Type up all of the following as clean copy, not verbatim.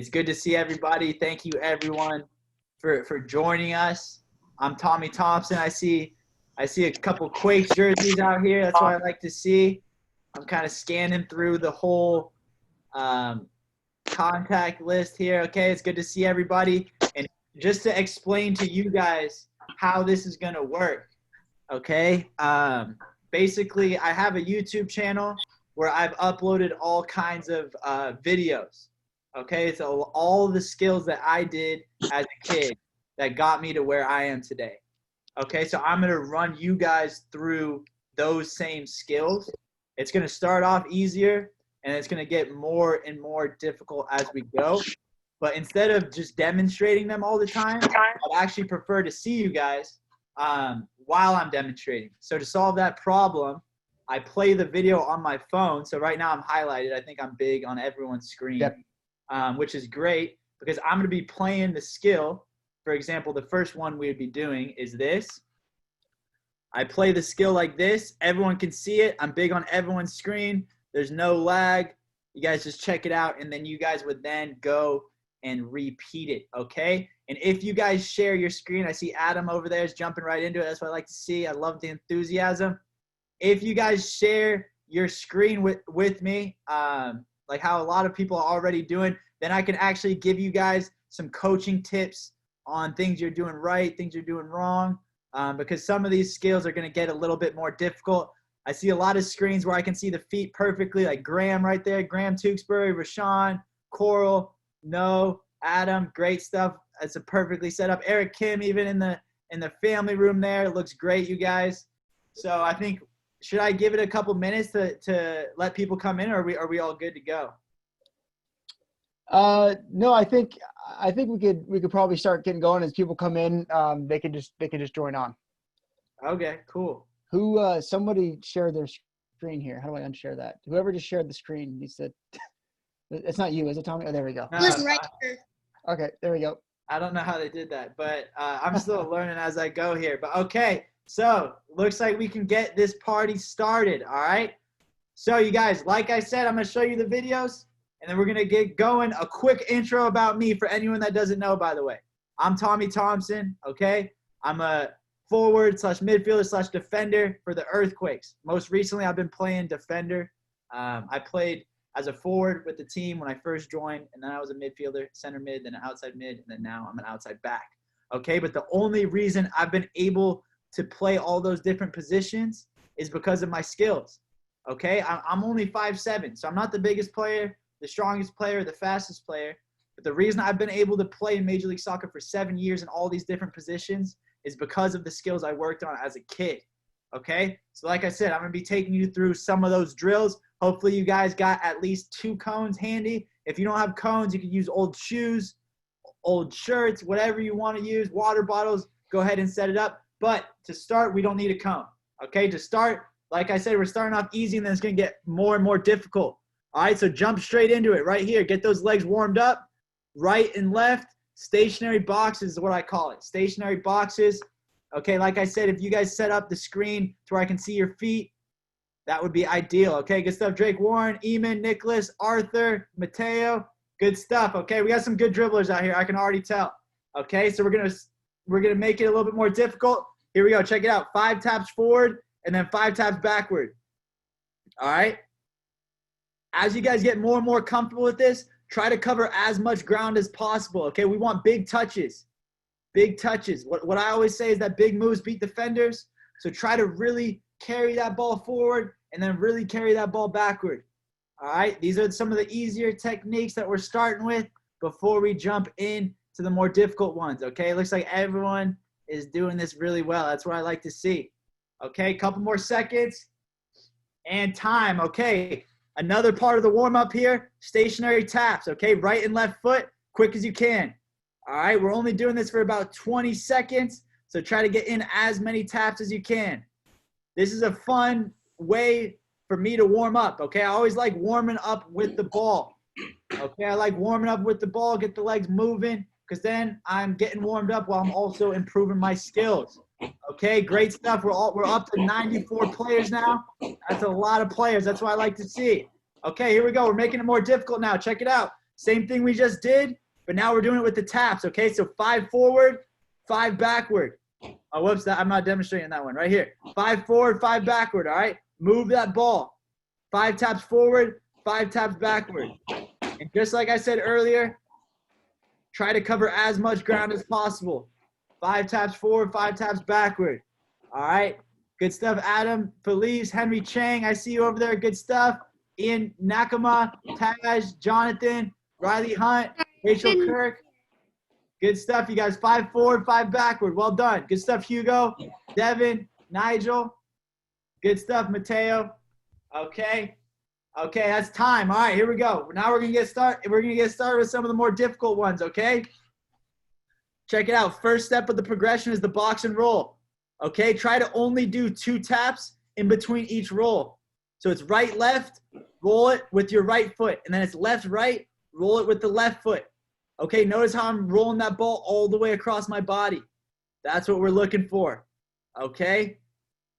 It's good to see everybody. Thank you, everyone, for joining us. I'm Tommy Thompson. I see a couple Quakes jerseys out here. That's what I like to see. I'm kind of scanning through the whole contact list here. Okay, it's good to see everybody. And just to explain to you guys how this is going to work, okay? Basically, I have a YouTube channel where I've uploaded all kinds of videos. Okay, so all the skills that I did as a kid that got me to where I am today. Okay, so I'm going to run you guys through those same skills. It's going to start off easier, and it's going to get more and more difficult as we go. But instead of just demonstrating them all the time, I'd actually prefer to see you guys while I'm demonstrating. So to solve that problem, I play the video on my phone. So right now I'm highlighted. I think I'm big on everyone's screen. Yep. Which is great because I'm going to be playing the skill. For example, the first one we would be doing is this. I play the skill like this. Everyone can see it. I'm big on everyone's screen. There's no lag. You guys just check it out, and then you guys would then go and repeat it, okay? And if you guys share your screen, I see Adam over there is jumping right into it. That's what I like to see. I love the enthusiasm. If you guys share your screen with me, like how a lot of people are already doing, then I can actually give you guys some coaching tips on things you're doing right, things you're doing wrong, because some of these skills are going to get a little bit more difficult. I see a lot of screens where I can see the feet perfectly, like Graham right there, Graham Tewksbury, Rashawn, Coral, No, Adam, great stuff. It's a perfectly set up. Eric Kim, even in the family room there, it looks great, you guys. So I think, should I give it a couple minutes to let people come in, or are we all good to go? No, I think we could probably start getting going as people come in. They can just join on. Okay, cool. Somebody shared their screen here. How do I unshare that? Whoever just shared the screen needs to. It's not you, is it, Tommy? Oh, there we go. No, right here. Okay, there we go. I don't know how they did that, but I'm still learning as I go here. But okay, so looks like we can get this party started, all right? So you guys, like I said, I'm going to show you the videos, and then we're going to get going. A quick intro about me for anyone that doesn't know, by the way. I'm Tommy Thompson, okay? I'm a forward/midfielder/defender for the Earthquakes. Most recently, I've been playing defender. I played as a forward with the team when I first joined, and then I was a midfielder, center mid, then an outside mid, and then now I'm an outside back. Okay, but the only reason I've been able to play all those different positions is because of my skills. Okay, I'm only 5'7", so I'm not the biggest player, the strongest player, the fastest player. But the reason I've been able to play in Major League Soccer for 7 years in all these different positions is because of the skills I worked on as a kid. Okay, so like I said, I'm going to be taking you through some of those drills. Hopefully you guys got at least 2 cones handy. If you don't have cones, you can use old shoes, old shirts, whatever you want to use, water bottles, go ahead and set it up. But to start, we don't need a cone. Okay, to start, like I said, we're starting off easy, and then it's going to get more and more difficult. All right, so jump straight into it right here. Get those legs warmed up, right and left. Stationary boxes is what I call it, stationary boxes. Okay, like I said, if you guys set up the screen to where I can see your feet, that would be ideal. Okay, good stuff. Drake Warren, Eamon, Nicholas, Arthur, Mateo, good stuff. Okay, we got some good dribblers out here. I can already tell. Okay, so we're gonna make it a little bit more difficult. Here we go. Check it out. 5 taps forward and then 5 taps backward. All right. As you guys get more and more comfortable with this, try to cover as much ground as possible. Okay, we want big touches. Big touches. What I always say is that big moves beat defenders. So try to really carry that ball forward and then really carry that ball backward. All right, these are some of the easier techniques that we're starting with before we jump in to the more difficult ones. Okay, it looks like everyone is doing this really well. That's what I like to see. Okay, couple more seconds and time. Okay, another part of the warm-up here, stationary taps. Okay, right and left foot, quick as you can. All right, we're only doing this for about 20 seconds, so try to get in as many taps as you can. This is a fun way for me to warm up, okay? I always like warming up with the ball, okay? I like warming up with the ball, get the legs moving, because then I'm getting warmed up while I'm also improving my skills, okay? Great stuff. We're up to 94 players now. That's a lot of players. That's what I like to see. Okay, here we go. We're making it more difficult now. Check it out. Same thing we just did, but now we're doing it with the taps, okay? So 5 forward, 5 backward. Oh, whoops, I'm not demonstrating that one. Right here. 5 forward, 5 backward, all right? Move that ball. 5 taps forward, 5 taps backward. And just like I said earlier, try to cover as much ground as possible. 5 taps forward, 5 taps backward. All right? Good stuff, Adam, Felice, Henry Chang. I see you over there. Good stuff. Ian Nakama, Taj, Jonathan, Riley Hunt, Rachel Kirk. Good stuff, you guys. 5 forward, 5 backward. Well done. Good stuff, Hugo, Devin, Nigel. Good stuff, Mateo. Okay. Okay, that's time. All right, here we go. Now we're gonna get started. We're gonna get started with some of the more difficult ones. Okay. Check it out. First step of the progression is the box and roll. Okay. Try to only do 2 taps in between each roll. So it's right, left. Roll it with your right foot, and then it's left, right. Roll it with the left foot. Okay, notice how I'm rolling that ball all the way across my body. That's what we're looking for, okay?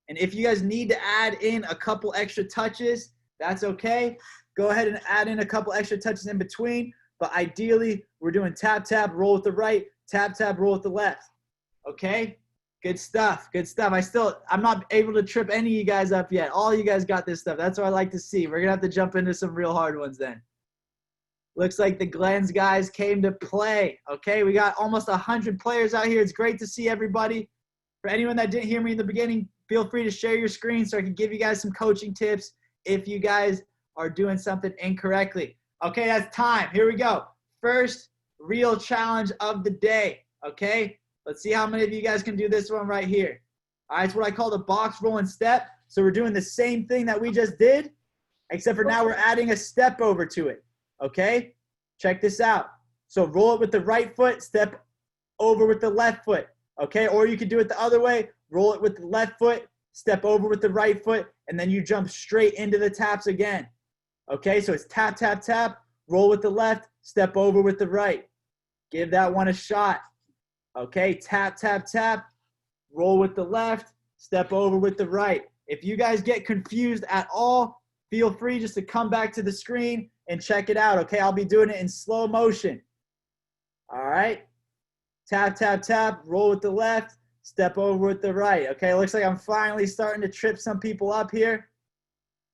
And if you guys need to add in a couple extra touches, that's okay. Go ahead and add in a couple extra touches in between, but ideally, we're doing tap, tap, roll with the right, tap, tap, roll with the left, okay? Good stuff, good stuff. I'm not able to trip any of you guys up yet. All you guys got this stuff. That's what I like to see. We're gonna have to jump into some real hard ones then. Looks like the Glens guys came to play. Okay, we got almost 100 players out here. It's great to see everybody. For anyone that didn't hear me in the beginning, feel free to share your screen so I can give you guys some coaching tips if you guys are doing something incorrectly. Okay, that's time. Here we go. First real challenge of the day. Okay, let's see how many of you guys can do this one right here. All right, it's what I call the box roll and step. So we're doing the same thing that we just did, except for now we're adding a step over to it. Okay, check this out. So roll it with the right foot, step over with the left foot. Okay, or you could do it the other way. Roll it with the left foot, step over with the right foot, and then you jump straight into the taps again. Okay, so it's tap, tap, tap, roll with the left, step over with the right. Give that one a shot. Okay, tap, tap, tap, roll with the left, step over with the right. If you guys get confused at all, feel free just to come back to the screen and check it out, okay? I'll be doing it in slow motion. All right? Tap, tap, tap, roll with the left, step over with the right. Okay, looks like I'm finally starting to trip some people up here.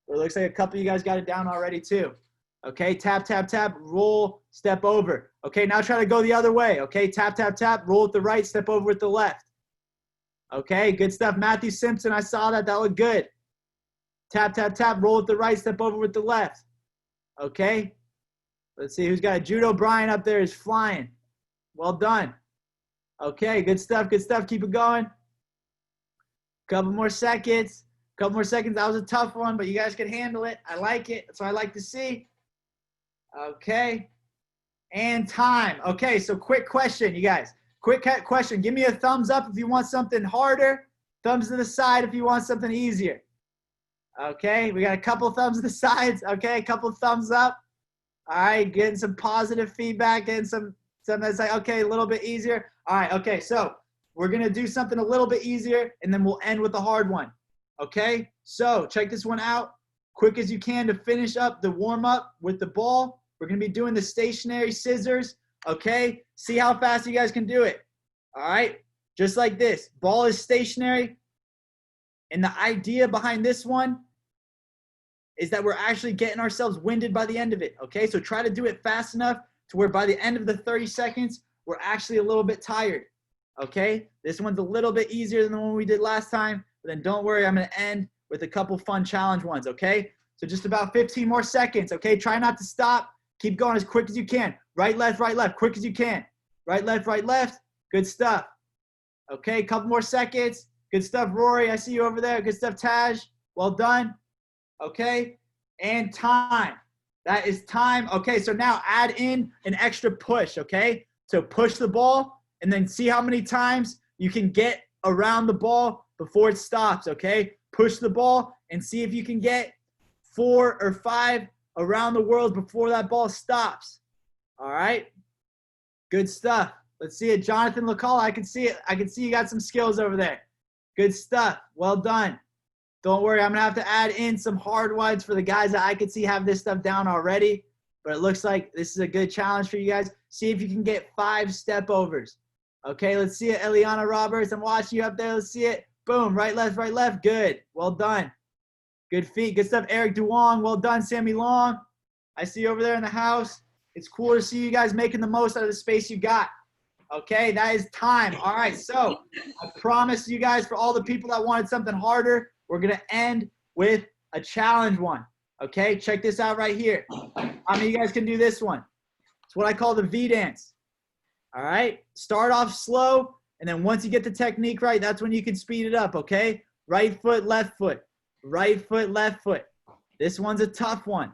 It looks like a couple of you guys got it down already too. Okay, tap, tap, tap, roll, step over. Okay, now try to go the other way. Okay, tap, tap, tap, roll with the right, step over with the left. Okay, good stuff. Matthew Simpson, I saw that. That looked good. Tap, tap, tap, roll with the right, step over with the left. Okay, let's see who's got it. Jude O'Brien up there is flying. Well done. Okay, good stuff, good stuff. Keep it going. Couple more seconds. Couple more seconds. That was a tough one, but you guys can handle it. I like it. That's what I like to see. Okay, and time. Okay, so quick question, you guys. Quick question. Give me a thumbs up if you want something harder. Thumbs to the side if you want something easier. Okay, we got a couple thumbs to the sides. Okay, a couple thumbs up. All right, getting some positive feedback, getting some that's like, okay, a little bit easier. All right, okay, so we're going to do something a little bit easier, and then we'll end with a hard one. Okay, so check this one out. Quick as you can to finish up the warm-up with the ball. We're going to be doing the stationary scissors. Okay, see how fast you guys can do it. All right, just like this. Ball is stationary, and the idea behind this one is that we're actually getting ourselves winded by the end of it, okay? So try to do it fast enough to where by the end of the 30 seconds, we're actually a little bit tired, okay? This one's a little bit easier than the one we did last time, but then don't worry, I'm gonna end with a couple fun challenge ones, okay? So just about 15 more seconds, okay? Try not to stop. Keep going as quick as you can. Right, left, quick as you can. Right, left. Good stuff. Okay, couple more seconds. Good stuff, Rory. I see you over there. Good stuff, Taj. Well done. Okay, and time. That is time. Okay, so now add in an extra push, okay? So push the ball and then see how many times you can get around the ball before it stops, okay? Push the ball and see if you can get 4 or 5 around the world before that ball stops. All right? Good stuff. Let's see it. Jonathan LaCall, I can see it. I can see you got some skills over there. Good stuff. Well done. Don't worry, I'm going to have to add in some hard ones for the guys that I could see have this stuff down already. but it looks like this is a good challenge for you guys. See if you can get 5 step overs. Okay, let's see it. Eliana Roberts, I'm watching you up there. Let's see it. Boom, right, left. Good. Well done. Good feet. Good stuff. Eric Duong. Well done, Sammy Long. I see you over there in the house. It's cool to see you guys making the most out of the space you got. Okay, that is time. All right, so I promise you guys, for all the people that wanted something harder, we're going to end with a challenge one. Okay, check this out right here. How many of you guys can do this one? It's what I call the V dance. All right, start off slow, and then once you get the technique right, that's when you can speed it up, okay? Right foot, left foot. Right foot, left foot. This one's a tough one.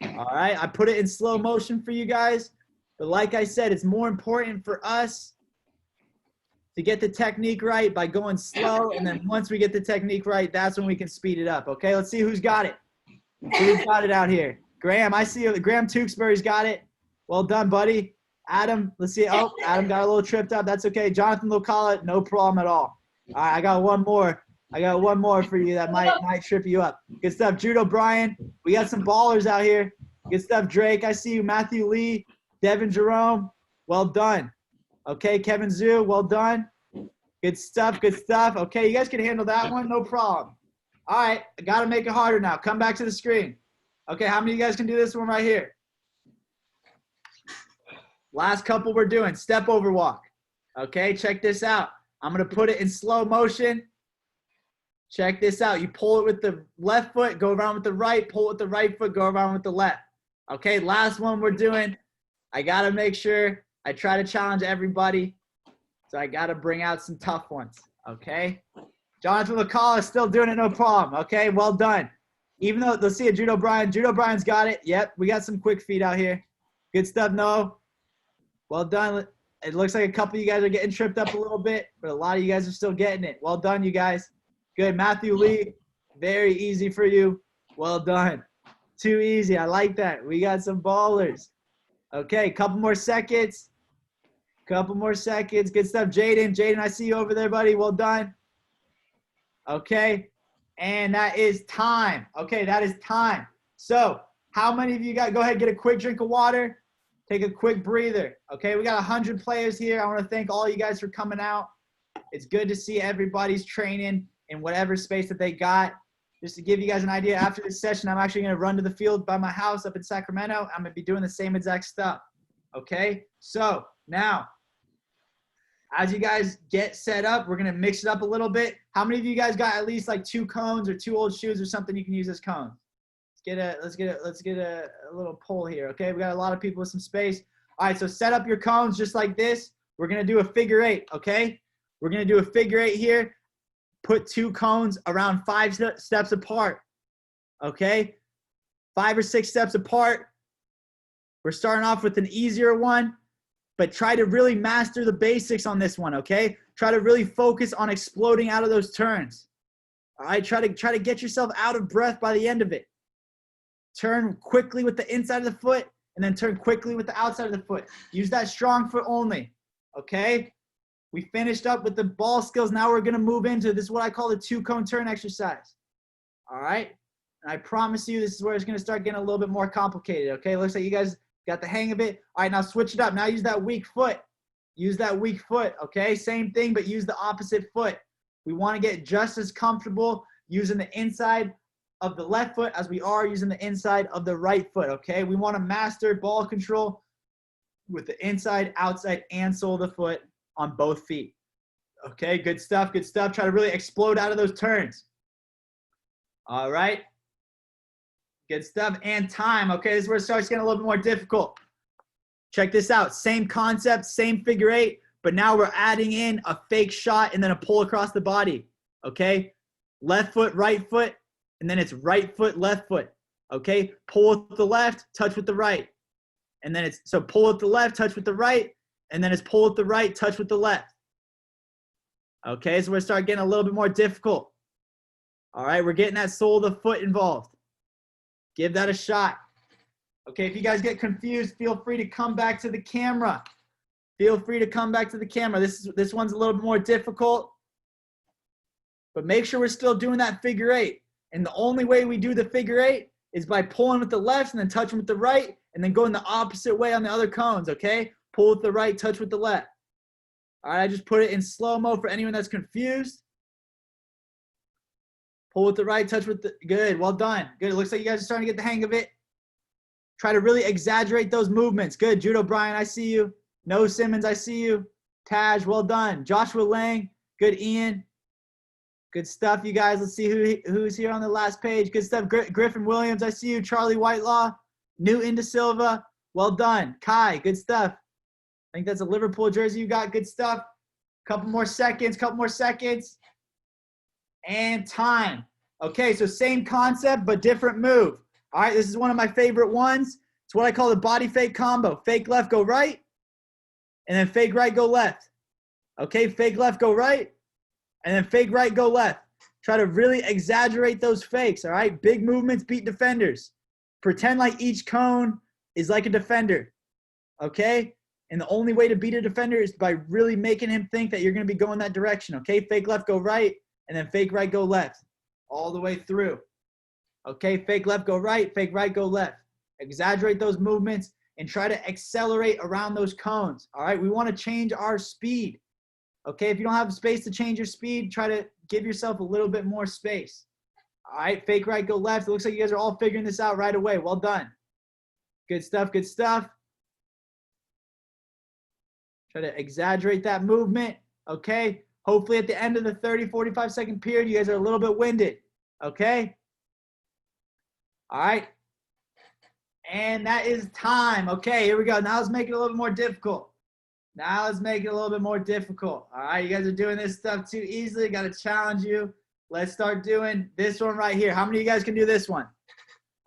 All right, I put it in slow motion for you guys. But like I said, it's more important for us to get the technique right by going slow. And then once we get the technique right, that's when we can speed it up. Okay, let's see who's got it. Who's got it out here? Graham, I see you. Graham Tewksbury's got it. Well done, buddy. Adam, let's see. Oh, Adam got a little tripped up. That's okay. Jonathan Locala, no problem at all. All right, I got one more. I got one more for you that might trip you up. Good stuff. Jude O'Brien. We got some ballers out here. Good stuff, Drake. I see you. Matthew Lee. Devin Jerome, well done. Okay, Kevin Zhu, well done. Good stuff, good stuff. Okay, you guys can handle that one, no problem. All right, I got to make it harder now. Come back to the screen. Okay, how many of you guys can do this one right here? Last couple we're doing, step over walk. Okay, check this out. I'm going to put it in slow motion. Check this out. You pull it with the left foot, go around with the right, pull it with the right foot, go around with the left. Okay, last one we're doing. I got to make sure I try to challenge everybody. So I got to bring out some tough ones. Okay. Jonathan LaCall is still doing it. No problem. Okay. Well done. Even though, let's see it. Jude O'Brien. Jude O'Brien's got it. Yep. We got some quick feet out here. Good stuff. No. Well done. It looks like a couple of you guys are getting tripped up a little bit, but a lot of you guys are still getting it. Well done, you guys. Good. Matthew Lee. Very easy for you. Well done. Too easy. I like that. We got some ballers. Okay, couple more seconds. Couple more seconds. Good stuff, Jaden. Jaden, I see you over there, buddy. Well done. Okay, and that is time. Okay, that is time. So how many of you got – go ahead, get a quick drink of water. Take a quick breather. Okay, we got 100 players here. I want to thank all you guys for coming out. It's good to see everybody's training in whatever space that they got. Just to give you guys an idea, after this session, I'm actually going to run to the field by my house up in Sacramento. I'm going to be doing the same exact stuff, okay? So now, as you guys get set up, we're going to mix it up a little bit. How many of you guys got at least like 2 cones or 2 old shoes or something you can use as cones? Let's get a little poll here, okay? We got a lot of people with some space. All right, so set up your cones just like this. We're going to do a figure 8, okay? We're going to do a figure 8 here. Put 2 cones around 5 steps apart, okay? 5 or 6 steps apart. We're starting off with an easier one, but try to really master the basics on this one, okay? Try to really focus on exploding out of those turns. All right, try to get yourself out of breath by the end of it. Turn quickly with the inside of the foot, and then turn quickly with the outside of the foot. Use that strong foot only, okay? We finished up with the ball skills. Now we're going to move into this is what I call the 2-cone turn exercise. All right? And I promise you this is where it's going to start getting a little bit more complicated, okay? Looks like you guys got the hang of it. All right, now switch it up. Now use that weak foot. Use that weak foot, okay? Same thing, but use the opposite foot. We want to get just as comfortable using the inside of the left foot as we are using the inside of the right foot, okay? We want to master ball control with the inside, outside, and sole of the foot on both feet. Okay, good stuff, good stuff. Try to really explode out of those turns. All right. Good stuff. And time. Okay, this is where it starts getting a little bit more difficult. Check this out. Same concept, same figure 8, but now we're adding in a fake shot and then a pull across the body. Okay, left foot, right foot, and then it's right foot, left foot. Okay, pull with the left, touch with the right. And then it's, so pull with the left, touch with the right, and then it's pull with the right, touch with the left. Okay, so we're starting getting a little bit more difficult. All right, we're getting that sole of the foot involved. Give that a shot. Okay, if you guys get confused, feel free to come back to the camera. Feel free to come back to the camera. This one's a little bit more difficult. But make sure we're still doing that figure 8. And the only way we do the figure 8 is by pulling with the left and then touching with the right and then go in the opposite way on the other cones, okay? Pull with the right, touch with the left. All right, I just put it in slow-mo for anyone that's confused. Pull with the right, touch with the, good, well done. Good, it looks like you guys are starting to get the hang of it. Try to really exaggerate those movements. Good, Judo Brian, I see you. No Simmons, I see you. Taj, well done. Joshua Lang, good. Ian, good stuff, you guys. Let's see who's here on the last page. Good stuff. Griffin Williams, I see you. Charlie Whitelaw, Newton De Silva, well done. Kai, good stuff. I think that's a Liverpool jersey you got. Good stuff. Couple more seconds. And time. Okay, so same concept, but different move. All right, this is one of my favorite ones. It's what I call the body fake combo. Fake left, go right, and then fake right, go left. Okay, fake left, go right, and then fake right, go left. Try to really exaggerate those fakes, all right? Big movements beat defenders. Pretend like each cone is like a defender, okay? And the only way to beat a defender is by really making him think that you're going to be going that direction, okay? Fake left, go right, and then fake right, go left, all the way through. Okay, fake left, go right, go left. Exaggerate those movements and try to accelerate around those cones, all right? We want to change our speed, okay? If you don't have space to change your speed, try to give yourself a little bit more space. All right, fake right, go left. It looks like you guys are all figuring this out right away. Well done. Good stuff, good stuff. Try to exaggerate that movement, okay? Hopefully at the end of the 30, 45-second period, you guys are a little bit winded, okay? All right. And that is time. Okay, here we go. Now let's make it a little bit more difficult. All right, you guys are doing this stuff too easily. Got to challenge you. Let's start doing this one right here. How many of you guys can do this one?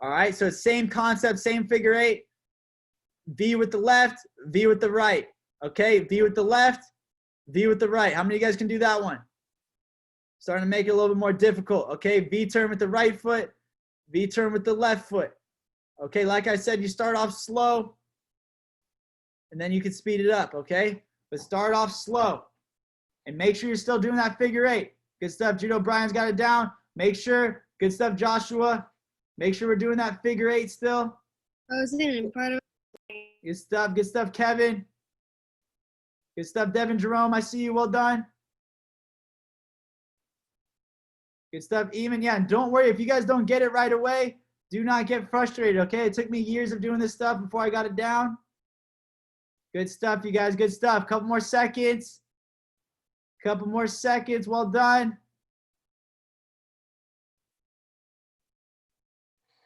All right, so same concept, same figure eight. V with the left, V with the right. Okay, V with the left, V with the right. How many of you guys can do that one? Starting to make it a little bit more difficult. Okay, V turn with the right foot, V turn with the left foot. Okay, like I said, you start off slow, and then you can speed it up, okay? But start off slow, and make sure you're still doing that figure eight. Good stuff, Judo Brian's got it down. Make sure, good stuff, Joshua. Make sure we're doing that figure eight still. Good stuff, Kevin. Good stuff, Devin Jerome, I see you, well done. Good stuff, Eamon. Yeah, and don't worry, if you guys don't get it right away, do not get frustrated, okay? It took me years of doing this stuff before I got it down. Good stuff, you guys, good stuff. Couple more seconds. Well done.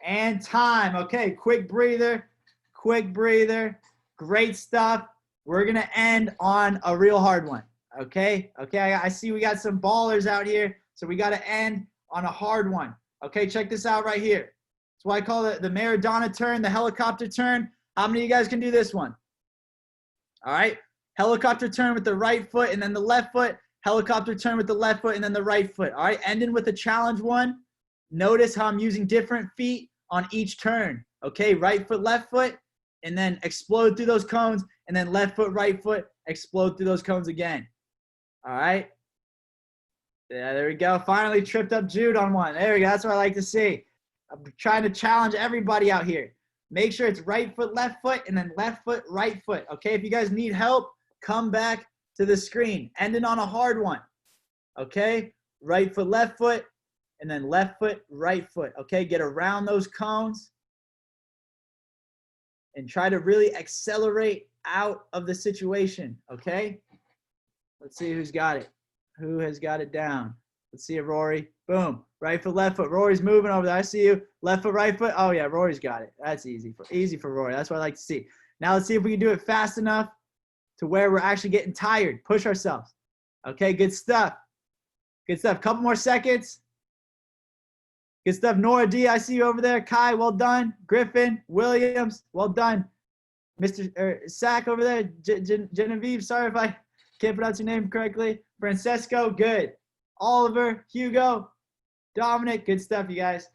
And time. Okay, quick breather. Great stuff. We're going to end on a real hard one, okay? I see we got some ballers out here, so we got to end on a hard one. Okay, check this out right here. That's why I call it the Maradona turn, the helicopter turn. How many of you guys can do this one? All right, helicopter turn with the right foot and then the left foot. Helicopter turn with the left foot and then the right foot. All right, ending with a challenge one. Notice how I'm using different feet on each turn. Okay, right foot, left foot, and then explode through those cones, and then left foot, right foot, explode through those cones again. All right. Yeah, there we go. Finally tripped up Jude on one. There we go. That's what I like to see. I'm trying to challenge everybody out here. Make sure it's right foot, left foot, and then left foot, right foot. Okay, if you guys need help, come back to the screen. Ending on a hard one. Okay, right foot, left foot, and then left foot, right foot. Okay, get around those cones and try to really accelerate out of the situation. Okay, let's see who's got it. Who has got it down? Let's see it, Rory. Boom. Right foot, left foot. Rory's moving over there. I see you. Left foot, right foot. Oh, yeah, Rory's got it. That's easy for Rory. That's what I like to see. Now let's see if we can do it fast enough to where we're actually getting tired. Push ourselves. Okay, good stuff. Couple more seconds. Good stuff. Nora D, I see you over there. Kai, well done. Griffin, Williams, well done. Mr. Sack over there. Genevieve, sorry if I can't pronounce your name correctly. Francesco, good. Oliver, Hugo, Dominic, good stuff, you guys.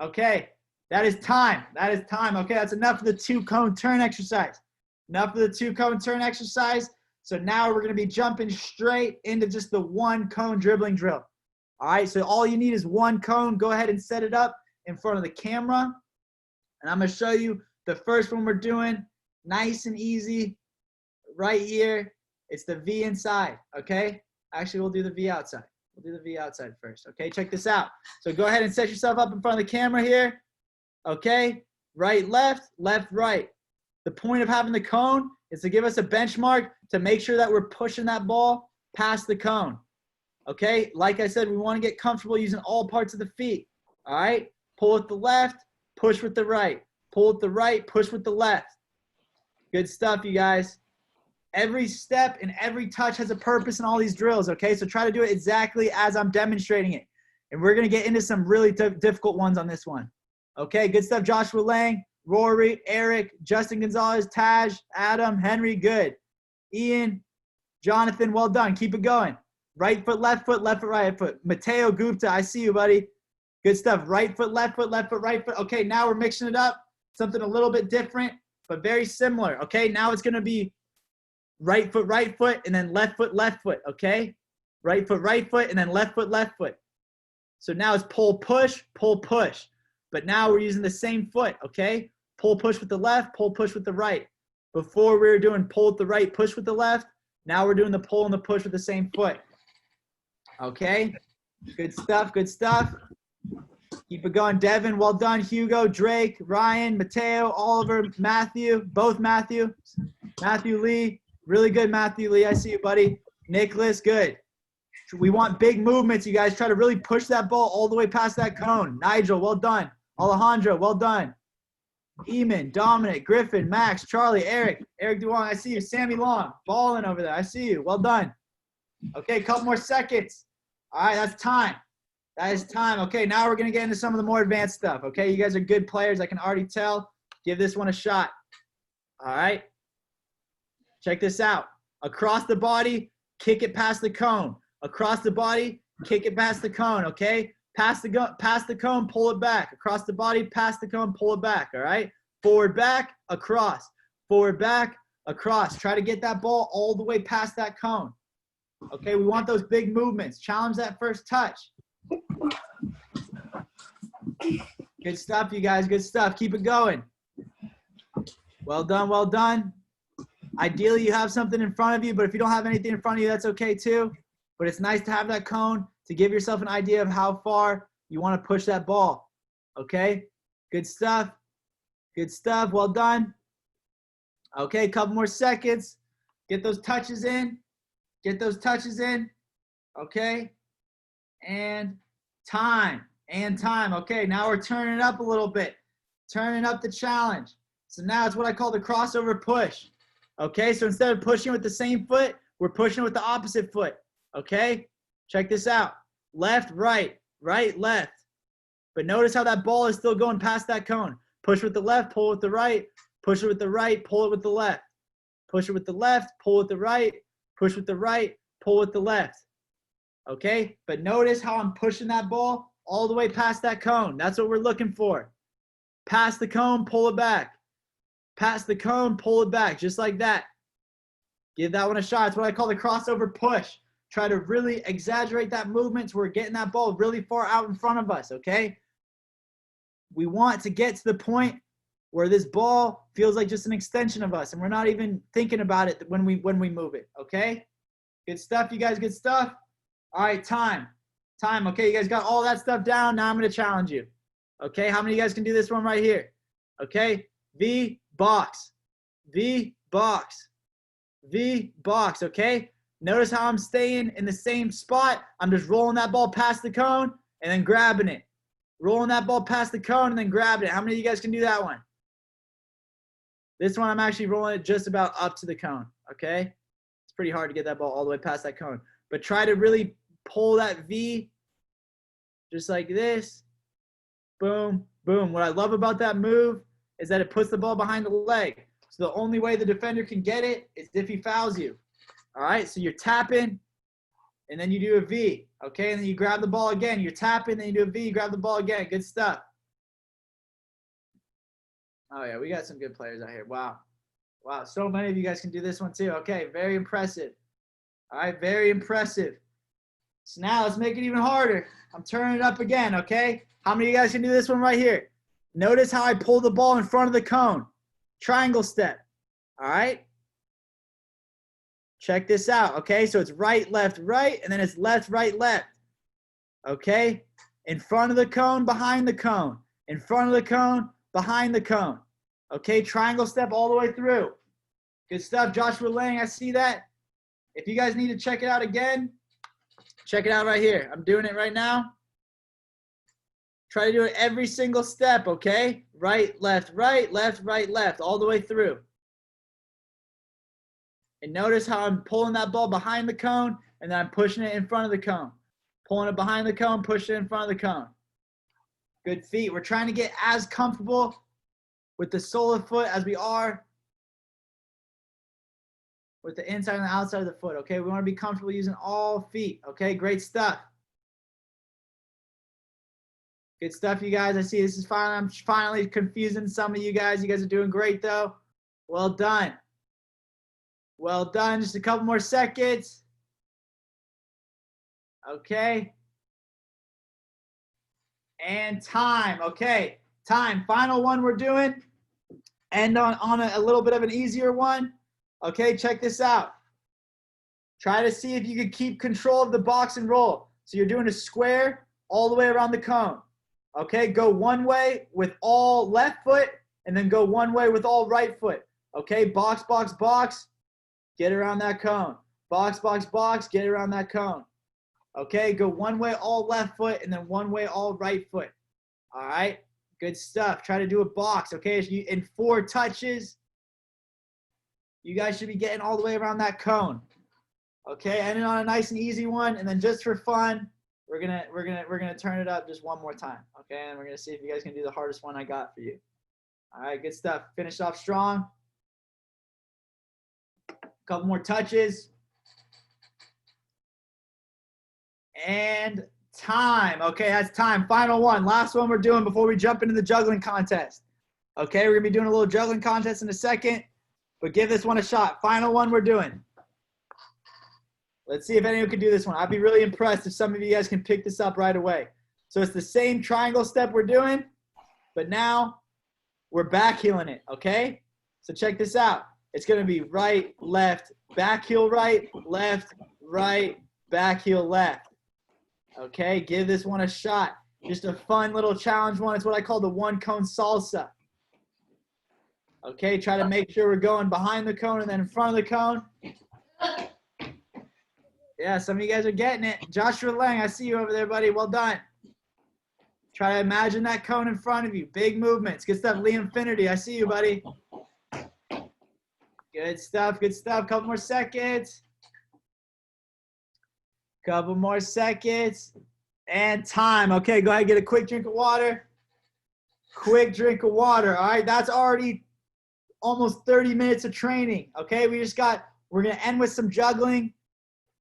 Okay, that is time. Okay, that's enough of the two-cone turn exercise. So now we're going to be jumping straight into just the one-cone dribbling drill. All right, so all you need is one cone. Go ahead and set it up in front of the camera. And I'm going to show you The first one we're doing, nice and easy, right here. It's the V inside, okay? Actually, we'll do the V outside. We'll do the V outside first, okay? Check this out. So go ahead and set yourself up in front of the camera here, okay? Right, left, right. The point of having the cone is to give us a benchmark to make sure that we're pushing that ball past the cone, okay? Like I said, we want to get comfortable using all parts of the feet, all right? Pull with the left, push with the right. Pull with the right, push with the left. Good stuff, you guys. Every step and every touch has a purpose in all these drills, okay? So try to do it exactly as I'm demonstrating it. And we're going to get into some really difficult ones on this one. Okay, good stuff. Joshua Lang, Rory, Eric, Justin Gonzalez, Taj, Adam, Henry, good. Ian, Jonathan, well done. Keep it going. Right foot, right foot. Mateo Gupta, I see you, buddy. Good stuff. Right foot, right foot. Okay, now we're mixing it up. Something a little bit different, but very similar. Okay, now it's going to be right foot, and then left foot, okay? Right foot, and then left foot. So now it's pull, push. But now we're using the same foot, okay? Pull, push with the left, pull, push with the right. Before we were doing pull with the right, push with the left. Now we're doing the pull and the push with the same foot. Okay? Good stuff. Keep it going. Devin, well done. Hugo, Drake, Ryan, Mateo, Oliver, Matthew, both Matthew. Matthew Lee, really good, Matthew Lee. I see you, buddy. Nicholas, good. We want big movements, you guys. Try to really push that ball all the way past that cone. Nigel, well done. Alejandro, well done. Eamon, Dominic, Griffin, Max, Charlie, Eric Duong, I see you. Sammy Long, balling over there. I see you. Well done. Okay, a couple more seconds. All right, that's time. That is time. Okay, now we're going to get into some of the more advanced stuff. Okay, you guys are good players. I can already tell. Give this one a shot. All right. Check this out. Across the body, kick it past the cone. Across the body, kick it past the cone, okay? Past the cone, pull it back. Across the body, past the cone, pull it back, all right? Forward, back, across. Forward, back, across. Try to get that ball all the way past that cone. Okay, we want those big movements. Challenge that first touch. Good stuff, you guys. Good stuff. Keep it going. Well done. Ideally, you have something in front of you, but if you don't have anything in front of you, that's okay too. But it's nice to have that cone to give yourself an idea of how far you want to push that ball. Okay? Good stuff. Well done. Okay, a couple more seconds. Get those touches in. Okay? And time. Okay, now we're turning it up a little bit. Turning up the challenge. So now it's what I call the crossover push. Okay, so instead of pushing with the same foot, we're pushing with the opposite foot. Okay, check this out. Left, right, left. But notice how that ball is still going past that cone. Push with the left, pull with the right. Push it with the right, pull it with the left. Push it with the left, pull with the right. Push with the right, pull with the left. Okay, but notice how I'm pushing that ball all the way past that cone. That's what we're looking for. Past the cone, pull it back. Past the cone, pull it back, just like that. Give that one a shot. It's what I call the crossover push. Try to really exaggerate that movement so we're getting that ball really far out in front of us, okay? We want to get to the point where this ball feels like just an extension of us and we're not even thinking about it when we move it, okay? Good stuff, you guys, good stuff. All right, time. Okay, you guys got all that stuff down. Now I'm going to challenge you. Okay, how many of you guys can do this one right here? Okay, V, box, okay? Notice how I'm staying in the same spot. I'm just rolling that ball past the cone and then grabbing it. Rolling that ball past the cone and then grabbing it. How many of you guys can do that one? This one, I'm actually rolling it just about up to the cone, okay? It's pretty hard to get that ball all the way past that cone. But try to really pull that V just like this. Boom, boom. What I love about that move is that it puts the ball behind the leg. So the only way the defender can get it is if he fouls you. All right, so you're tapping, and then you do a V, okay? And then you grab the ball again. You're tapping, then you do a V, you grab the ball again. Good stuff. Oh, yeah, we got some good players out here. Wow, so many of you guys can do this one too. Okay, very impressive. All right, very impressive. So now let's make it even harder. I'm turning it up again, okay? How many of you guys can do this one right here? Notice how I pull the ball in front of the cone. triangle step. All right? Check this out, okay? So it's right, left, right, and then it's left, right, left. Okay? In front of the cone, behind the cone. In front of the cone, behind the cone. Okay? Triangle step all the way through. Good stuff, Joshua Lang. I see that. If you guys need to check it out again, check it out right here. I'm doing it right now. Try to do it every single step, okay? Right, left, left, all the way through. And notice how I'm pulling that ball behind the cone, and then I'm pushing it in front of the cone. Pulling it behind the cone, pushing it in front of the cone. Good feet. We're trying to get as comfortable with the sole of the foot as we are with the inside and the outside of the foot, okay? We want to be comfortable using all feet, okay? Great stuff. Good stuff, you guys. I see this is finally, I'm finally confusing some of you guys. You guys are doing great, though. Well done. Well done. Just a couple more seconds. Okay. And time. Okay. Time. Final one we're doing. End on a little bit of an easier one. Okay, check this out. Try to see if you can keep control of the box and roll. So you're doing a square all the way around the cone. Okay, go one way with all left foot, and then go one way with all right foot. Okay, box, box, box, get around that cone. Box, box, box, get around that cone. Okay, go one way all left foot, and then one way all right foot. All right, good stuff. Try to do a box, okay? In 4 touches, you guys should be getting all the way around that cone. Okay, ending on a nice and easy one, and then just for fun, we're gonna turn it up just one more time. Okay, and we're gonna see if you guys can do the hardest one I got for you. All right, good stuff. Finish off strong. Couple more touches. And time. Okay, that's time. Final one. Last one we're doing before we jump into the juggling contest. Okay, we're gonna be doing a little juggling contest in a second, but give this one a shot. Final one we're doing. Let's see if anyone can do this one. I'd be really impressed if some of you guys can pick this up right away. So it's the same triangle step we're doing, but now we're back heeling it, okay? So check this out. It's going to be right, left, back heel right, back heel left. Okay, give this one a shot. Just a fun little challenge one. It's what I call the one cone salsa. Okay, try to make sure we're going behind the cone and then in front of the cone. Yeah, some of you guys are getting it. Joshua Lang, I see you over there, buddy. Well done. Try to imagine that cone in front of you. Big movements. Good stuff. Liam Finnerty, I see you, buddy. Good stuff. Good stuff. Couple more seconds. Couple more seconds. And time. Okay, go ahead and get a quick drink of water. Quick drink of water. All right, that's already almost 30 minutes of training. Okay, we're going to end with some juggling.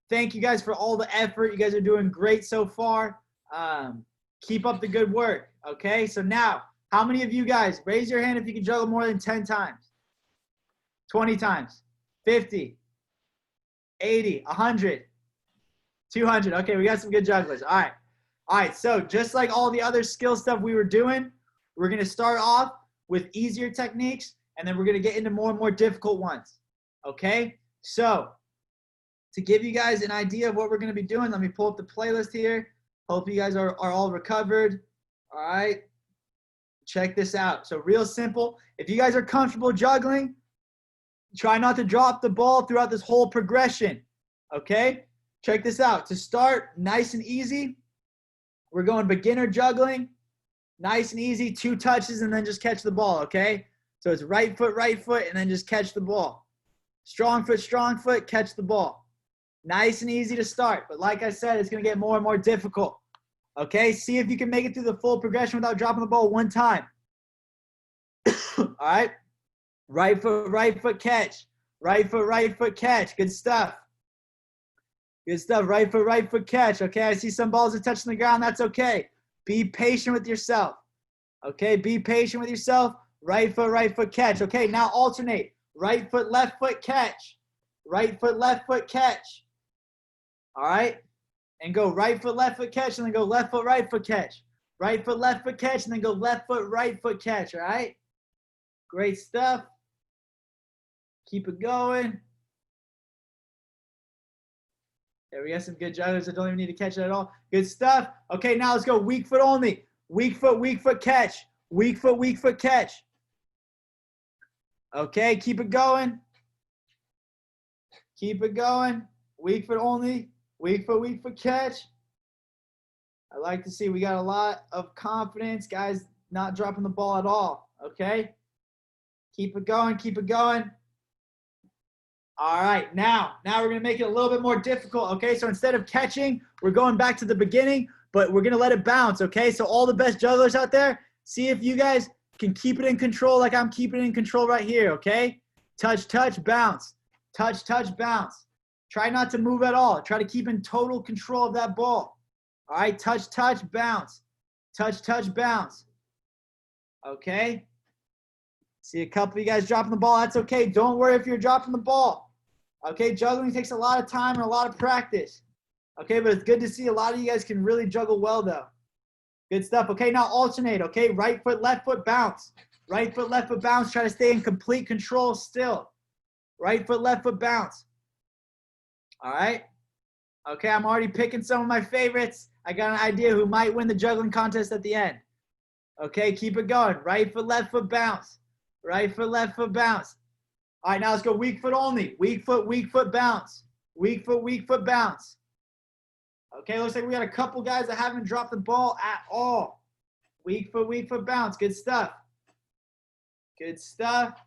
Thank you guys for all the effort. You guys are doing great so far. Keep up the good work, okay? So now, how many of you guys, raise your hand if you can juggle more than 10 times, 20 times, 50, 80, 100, 200. Okay, we got some good jugglers. All right. All right, so just like all the other skill stuff we were doing, we're going to start off with easier techniques, and then we're going to get into more and more difficult ones, okay? So to give you guys an idea of what we're going to be doing, let me pull up the playlist here. Hope you guys are all recovered. All right. Check this out. So real simple. If you guys are comfortable juggling, try not to drop the ball throughout this whole progression. Okay. Check this out. To start, nice and easy. We're going beginner juggling. Nice and easy. 2 touches and then just catch the ball. Okay. So it's right foot, and then just catch the ball. Strong foot, catch the ball. Nice and easy to start, but like I said, it's going to get more and more difficult. Okay, see if you can make it through the full progression without dropping the ball one time. All right, right foot, catch. Right foot, catch. Good stuff. Good stuff. Right foot, catch. Okay, I see some balls are touching the ground. That's okay. Be patient with yourself. Okay, be patient with yourself. Right foot, catch. Okay, now alternate. Right foot, left foot, catch. Right foot, left foot, catch. All right, and go right foot, left foot, catch, and then go left foot, right foot, catch. Right foot, left foot, catch, and then go left foot, right foot, catch, all right? Great stuff. Keep it going. There we got some good jugglers that don't even need to catch it at all. Good stuff. Okay, now let's go weak foot only. Weak foot catch. Weak foot catch. Okay, keep it going. Keep it going. Weak foot only. Weak foot catch. I like to see we got a lot of confidence. Guys not dropping the ball at all. Okay? Keep it going. Keep it going. All right, now we're going to make it a little bit more difficult, okay? So instead of catching, we're going back to the beginning, but we're going to let it bounce, okay? So all the best jugglers out there, see if you guys can keep it in control like I'm keeping it in control right here, okay? Touch, bounce. Touch, bounce. Try not to move at all. Try to keep in total control of that ball. All right, touch, bounce. Touch, bounce. Okay? See a couple of you guys dropping the ball. That's okay. Don't worry if you're dropping the ball. Okay, juggling takes a lot of time and a lot of practice. Okay, but it's good to see a lot of you guys can really juggle well, though. Good stuff. Okay, now alternate. Okay, right foot, left foot, bounce. Right foot, left foot, bounce. Try to stay in complete control still. Right foot, left foot, bounce. All right. Okay, I'm already picking some of my favorites. I got an idea who might win the juggling contest at the end. Okay, keep it going. Right foot, left foot, bounce. Right foot, left foot, bounce. All right, now let's go weak foot only. Weak foot, bounce. Weak foot, bounce. Okay, looks like we got a couple guys that haven't dropped the ball at all. Weak foot, bounce. Good stuff. Good stuff.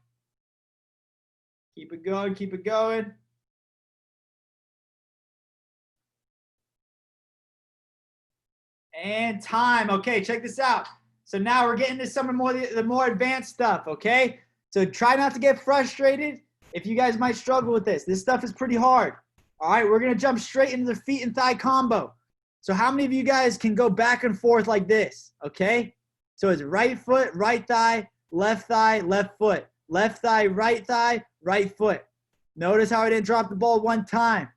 Keep it going, keep it going. And time. Okay, check this out. So now we're getting to some of the more advanced stuff, okay? So try not to get frustrated if you guys might struggle with this. This stuff is pretty hard. All right, we're going to jump straight into the feet and thigh combo. So how many of you guys can go back and forth like this, okay? So it's right foot, right thigh, left foot. Left thigh, right foot. Notice how I didn't drop the ball one time.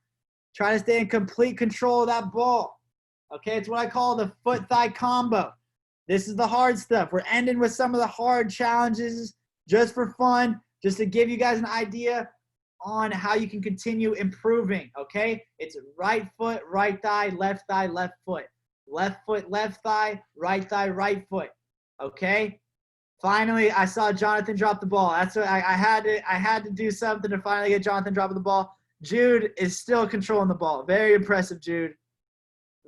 Try to stay in complete control of that ball. Okay, it's what I call the foot-thigh combo. This is the hard stuff. We're ending with some of the hard challenges just for fun, just to give you guys an idea on how you can continue improving, okay? It's right foot, right thigh, left foot. Left foot, left thigh, right foot, okay? Finally, I saw Jonathan drop the ball. That's what I had to do something to finally get Jonathan dropping the ball. Jude is still controlling the ball. Very impressive, Jude.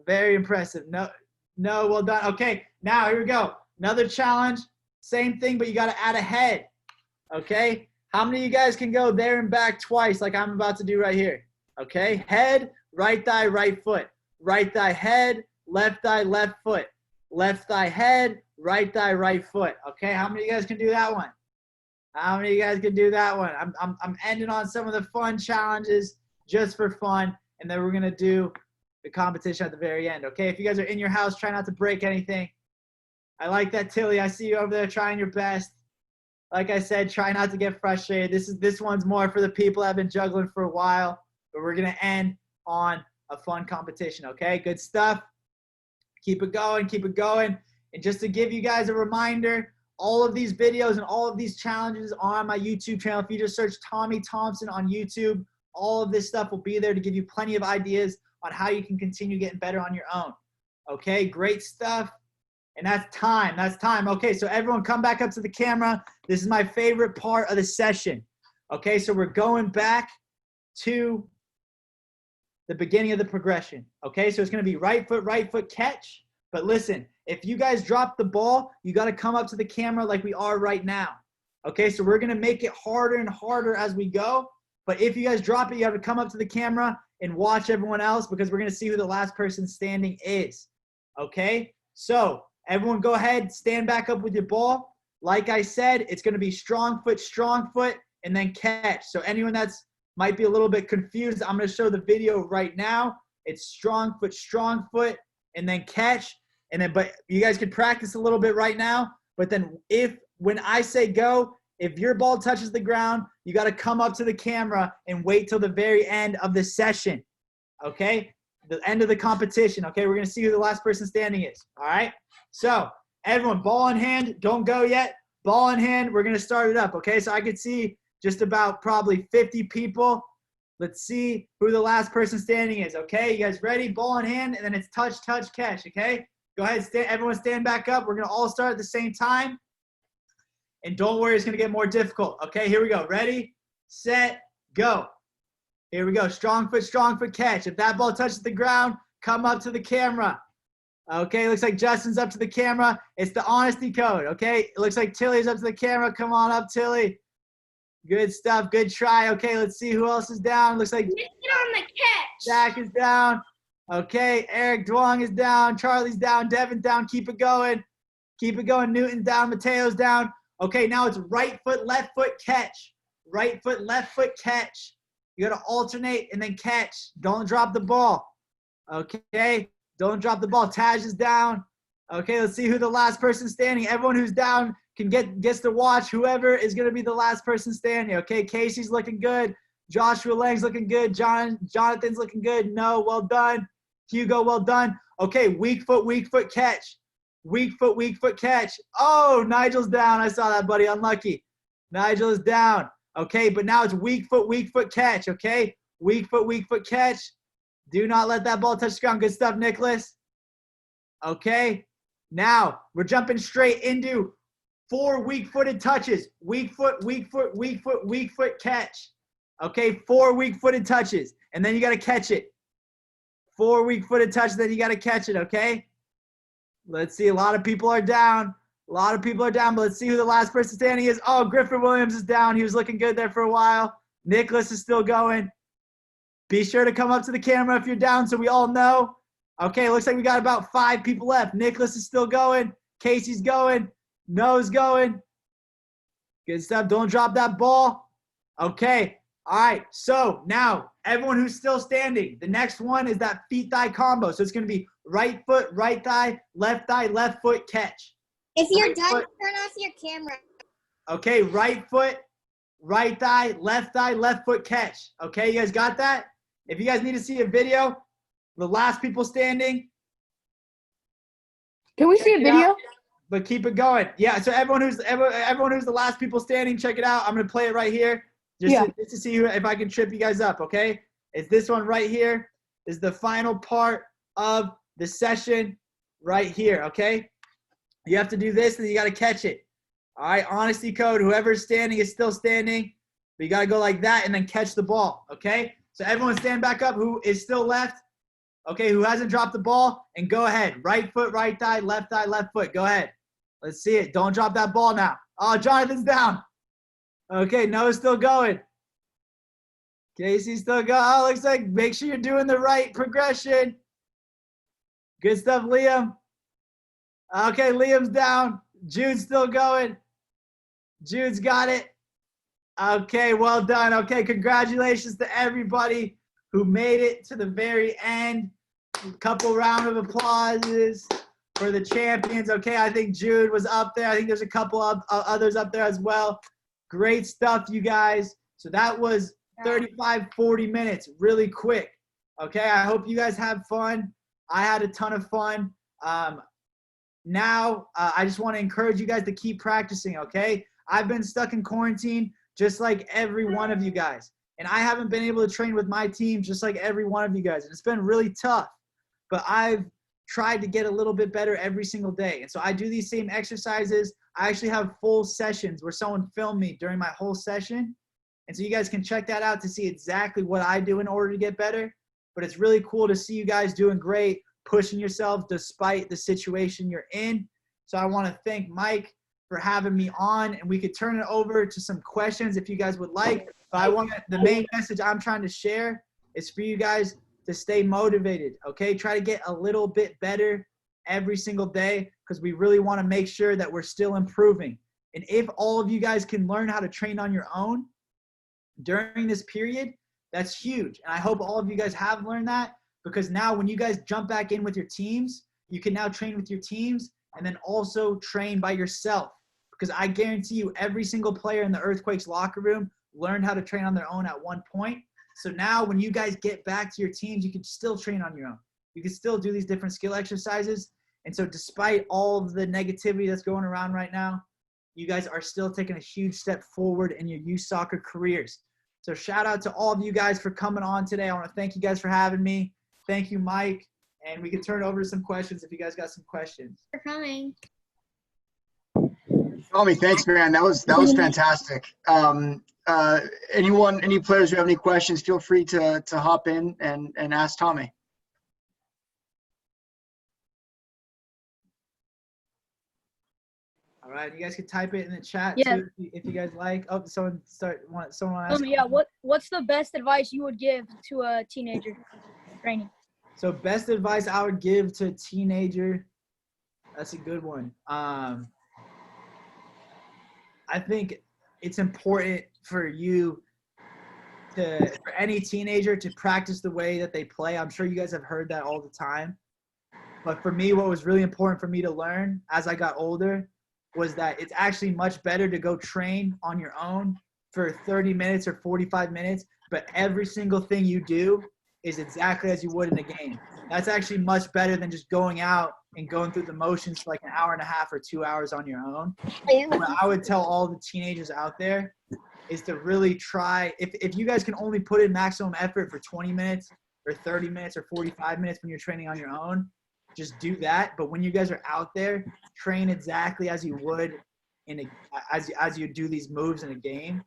Very impressive. No, well done. Okay, now here we go. Another challenge. Same thing, but you got to add a head. Okay? How many of you guys can go there and back twice like I'm about to do right here? Okay? Head, right thigh, right foot. Right thigh, head, left foot. Left thigh, head, right thigh, right foot. Okay? How many of you guys can do that one? How many of you guys can do that one? I'm ending on some of the fun challenges just for fun, and then we're going to do the competition at the very end, okay? If you guys are in your house, try not to break anything. I like that, Tilly. I see you over there trying your best. Like I said, try not to get frustrated. This one's more for the people that have been juggling for a while, but we're going to end on a fun competition, okay? Good stuff. Keep it going, keep it going. And just to give you guys a reminder, all of these videos and all of these challenges are on my YouTube channel. If you just search Tommy Thompson on YouTube, all of this stuff will be there to give you plenty of ideas on how you can continue getting better on your own. Okay, great stuff. And that's time. That's time. Okay, so everyone come back up to the camera. This is my favorite part of the session. Okay, so we're going back to the beginning of the progression. Okay, so it's going to be right foot catch. But listen, if you guys drop the ball, you got to come up to the camera like we are right now. Okay, so we're going to make it harder and harder as we go. But if you guys drop it, you have to come up to the camera and watch everyone else, because we're going to see who the last person standing is. Okay, so everyone go ahead, stand back up with your ball. Like I said, it's going to be strong foot, and then catch. So anyone that's might be a little bit confused, I'm going to show the video right now. It's strong foot, and then catch. And then, but you guys can practice a little bit right now. But then when I say go, if your ball touches the ground, you got to come up to the camera and wait till the very end of the session, okay? The end of the competition, okay? We're going to see who the last person standing is, all right? So everyone, ball in hand, don't go yet. Ball in hand, we're going to start it up, okay? So I can see just about probably 50 people. Let's see who the last person standing is, okay? You guys ready? Ball in hand, and then it's touch, touch, catch, okay? Go ahead, everyone stand back up. We're going to all start at the same time. And don't worry, it's going to get more difficult. Okay, here we go. Ready, set, go. Here we go. Strong foot catch. If that ball touches the ground, come up to the camera. Okay, looks like Justin's up to the camera. It's the honesty code, okay? It looks like Tilly's up to the camera. Come on up, Tilly. Good stuff. Good try. Okay, let's see who else is down. Looks like Get on the catch. Zach is down. Okay, Eric Duong is down. Charlie's down. Devin down. Keep it going. Keep it going. Newton's down. Mateo's down. Okay, now it's right foot, left foot catch. Right foot, left foot catch. You got to alternate and then catch. Don't drop the ball. Okay, don't drop the ball. Taj is down. Okay, let's see who the last person standing. Everyone who's down gets to watch whoever is going to be the last person standing. Okay, Casey's looking good. Joshua Lang's looking good. Jonathan's looking good. No, well done. Hugo, well done. Okay, weak foot catch. Weak foot catch. Oh, Nigel's down. I saw that, buddy. Unlucky. Nigel is down. Okay, but now it's weak foot catch, okay? Weak foot catch. Do not let that ball touch the ground. Good stuff, Nicholas. Okay, now we're jumping straight into 4 weak-footed touches. Weak foot catch. Okay, 4 weak-footed touches, and then you got to catch it. 4 weak-footed touches, then you got to catch it, okay? Let's see. A lot of people are down. But let's see who the last person standing is. Oh, Griffin Williams is down. He was looking good there for a while. Nicholas is still going. Be sure to come up to the camera if you're down so we all know. Okay, looks like we got about 5 people left. Nicholas is still going. Casey's going. Noah's going. Good stuff. Don't drop that ball. Okay. All right. So now everyone who's still standing, the next one is that feet-thigh combo. So it's going to be right foot, right thigh, left foot catch. If you're done, turn off your camera. Okay, right foot, right thigh, left foot catch. Okay, you guys got that? If you guys need to see a video, the last people standing. Can we see a video? But keep it going. Yeah, so everyone who's the last people standing, check it out. I'm going to play it right here just to see if I can trip you guys up, okay? It's this one right here. Is the final part of the session right here, okay? You have to do this, and you got to catch it. All right, honesty code. Whoever's standing is still standing. But you got to go like that and then catch the ball, okay? So everyone stand back up who is still left, okay, who hasn't dropped the ball, and go ahead. Right foot, right thigh, left foot. Go ahead. Let's see it. Don't drop that ball now. Oh, Jonathan's down. Okay, Noah's still going. Casey's still going. Oh, looks like make sure you're doing the right progression. Good stuff, Liam. Okay, Liam's down. Jude's still going. Jude's got it. Okay, well done. Okay, congratulations to everybody who made it to the very end. A couple round of applauses for the champions. Okay, I think Jude was up there. I think there's a couple of others up there as well. Great stuff, you guys. So that was 35, 40 minutes, really quick. Okay, I hope you guys have fun. I had a ton of fun. Now, I just want to encourage you guys to keep practicing, okay? I've been stuck in quarantine just like every one of you guys. And I haven't been able to train with my team just like every one of you guys. And it's been really tough. But I've tried to get a little bit better every single day. And so I do these same exercises. I actually have full sessions where someone filmed me during my whole session. And so you guys can check that out to see exactly what I do in order to get better. But it's really cool to see you guys doing great, pushing yourself despite the situation you're in. So I want to thank Mike for having me on, and we could turn it over to some questions if you guys would like. But the main message I'm trying to share is for you guys to stay motivated, okay? Try to get a little bit better every single day because we really want to make sure that we're still improving. And if all of you guys can learn how to train on your own during this period, that's huge. And I hope all of you guys have learned that, because now when you guys jump back in with your teams, you can now train with your teams and then also train by yourself. Because I guarantee you every single player in the Earthquakes locker room learned how to train on their own at one point. So now when you guys get back to your teams, you can still train on your own. You can still do these different skill exercises. And so despite all of the negativity that's going around right now, you guys are still taking a huge step forward in your youth soccer careers. So shout out to all of you guys for coming on today. I want to thank you guys for having me. Thank you, Mike. And we can turn it over to some questions if you guys got some questions. For coming. Tommy, thanks, man. That was fantastic. Any players who have any questions, feel free to hop in and ask Tommy. All right, you guys can type it in the chat Yeah. too if you guys like. Oh, someone ask. Yeah, what's the best advice you would give to a teenager training? So best advice I would give to a teenager, that's a good one. I think it's important for any teenager to practice the way that they play. I'm sure you guys have heard that all the time. But for me, what was really important for me to learn as I got older was that it's actually much better to go train on your own for 30 minutes or 45 minutes, but every single thing you do is exactly as you would in a game. That's actually much better than just going out and going through the motions for like an hour and a half or 2 hours on your own. What I would tell all the teenagers out there is to really try, if you guys can only put in maximum effort for 20 minutes or 30 minutes or 45 minutes when you're training on your own, just do that. But when you guys are out there, train exactly as you would as you do these moves in a game,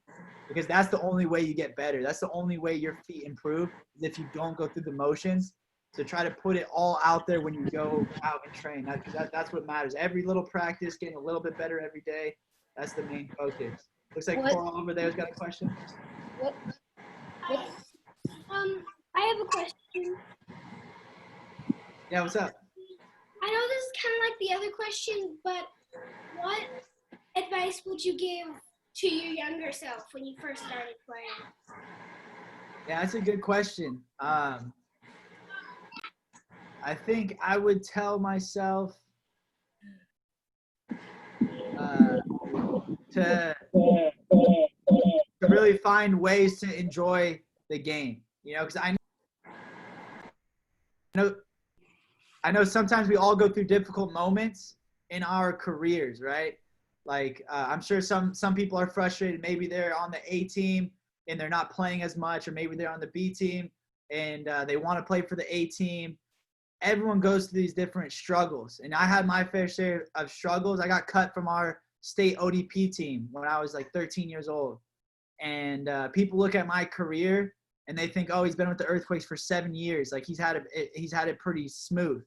because that's the only way you get better. That's the only way your feet improve, is if you don't go through the motions. So try to put it all out there when you go out and train. That's what matters. Every little practice, getting a little bit better every day. That's the main focus. Looks like Coral over there's got a question. I have a question. Yeah, what's up? I know this is kind of like the other question, but what advice would you give to your younger self when you first started playing? Yeah, that's a good question. I think I would tell myself to really find ways to enjoy the game, because I know sometimes we all go through difficult moments in our careers, right? Like I'm sure some people are frustrated. Maybe they're on the A team and they're not playing as much, or maybe they're on the B team and they want to play for the A team. Everyone goes through these different struggles, and I had my fair share of struggles. I got cut from our state ODP team when I was like 13 years old, and people look at my career and they think, oh, he's been with the Earthquakes for 7 years, like he's had it pretty smooth.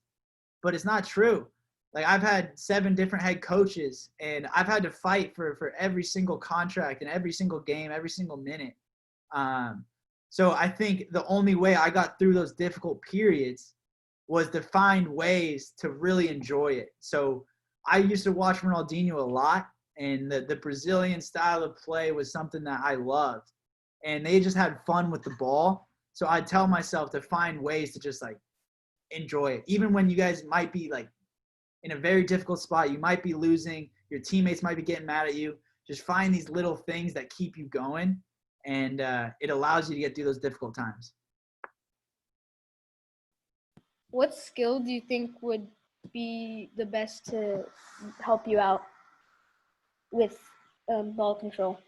But it's not true. Like I've had 7 different head coaches, and I've had to fight for every single contract and every single game, every single minute. So I think the only way I got through those difficult periods was to find ways to really enjoy it. So I used to watch Ronaldinho a lot, and the Brazilian style of play was something that I loved. And they just had fun with the ball. So I'd tell myself to find ways to just like enjoy it. Even when you guys might be like in a very difficult spot, you might be losing, your teammates might be getting mad at you. Just find these little things that keep you going, and it allows you to get through those difficult times. What skill do you think would be the best to help you out with ball control?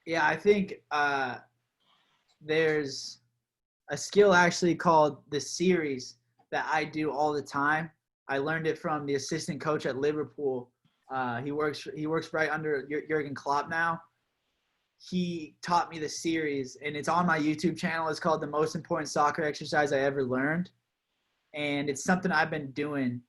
Yeah, I think there's a skill actually called the series that I do all the time. I learned it from the assistant coach at Liverpool. He works right under Jurgen Klopp now. He taught me the series, and it's on my YouTube channel. It's called The Most Important Soccer Exercise I Ever Learned. And it's something I've been doing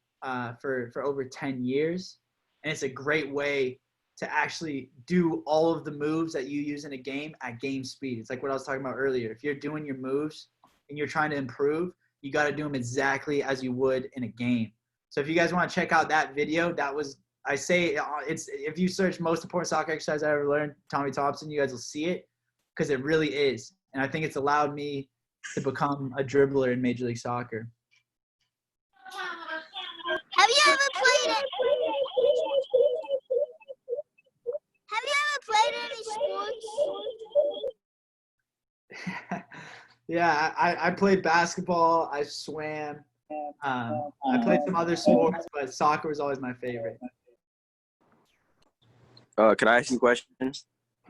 for over 10 years. And it's a great way to actually do all of the moves that you use in a game at game speed. It's like what I was talking about earlier. If you're doing your moves and you're trying to improve, you got to do them exactly as you would in a game. So if you guys want to check out that video, if you search most important soccer exercise I ever learned, Tommy Thompson, you guys will see it, because it really is. And I think it's allowed me to become a dribbler in Major League Soccer. Have you ever played it? Have you ever played any sports? Yeah, I played basketball. I swam. I played some other sports, but soccer was always my favorite. Could I ask you a question?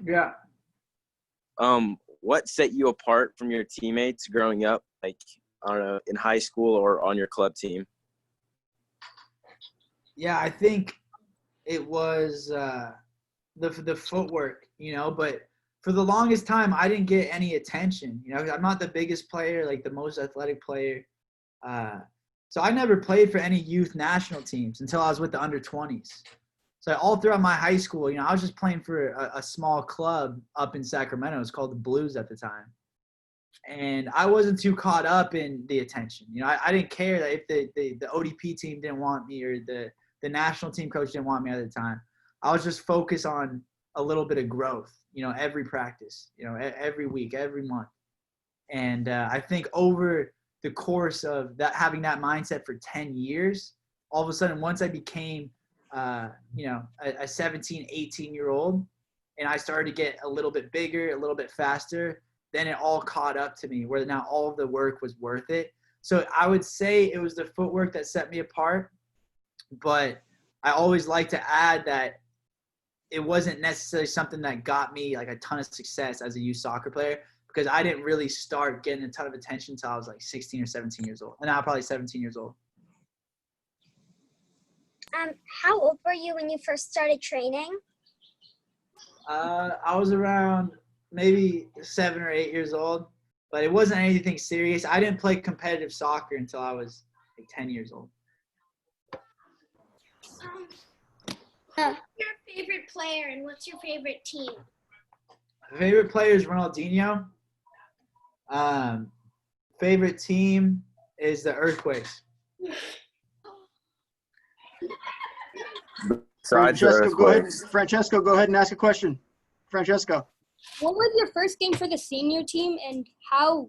Yeah. What set you apart from your teammates growing up, like, I don't know, in high school or on your club team? Yeah, I think it was the footwork, but for the longest time, I didn't get any attention. I'm not the biggest player, like the most athletic player. So I never played for any youth national teams until I was with the under 20s. So all throughout my high school, I was just playing for a small club up in Sacramento. It was called the Blues at the time. And I wasn't too caught up in the attention. I didn't care that if the ODP team didn't want me or the national team coach didn't want me at the time. I was just focused on a little bit of growth, every practice, every week, every month. And I think over the course of that, having that mindset for 10 years, all of a sudden, once I became, a 17, 18-year-old, and I started to get a little bit bigger, a little bit faster, then it all caught up to me where now all of the work was worth it. So I would say it was the footwork that set me apart, but I always like to add that it wasn't necessarily something that got me like a ton of success as a youth soccer player, because I didn't really start getting a ton of attention until I was like 16 or 17 years old. And now I'm probably 17 years old. How old were you when you first started training? I was around maybe 7 or 8 years old, but it wasn't anything serious. I didn't play competitive soccer until I was like 10 years old. What's your favorite player and what's your favorite team? My favorite player is Ronaldinho. Favorite team is the Earthquakes. Francesco, go ahead and ask a question. Francesco. What was your first game for the senior team, and how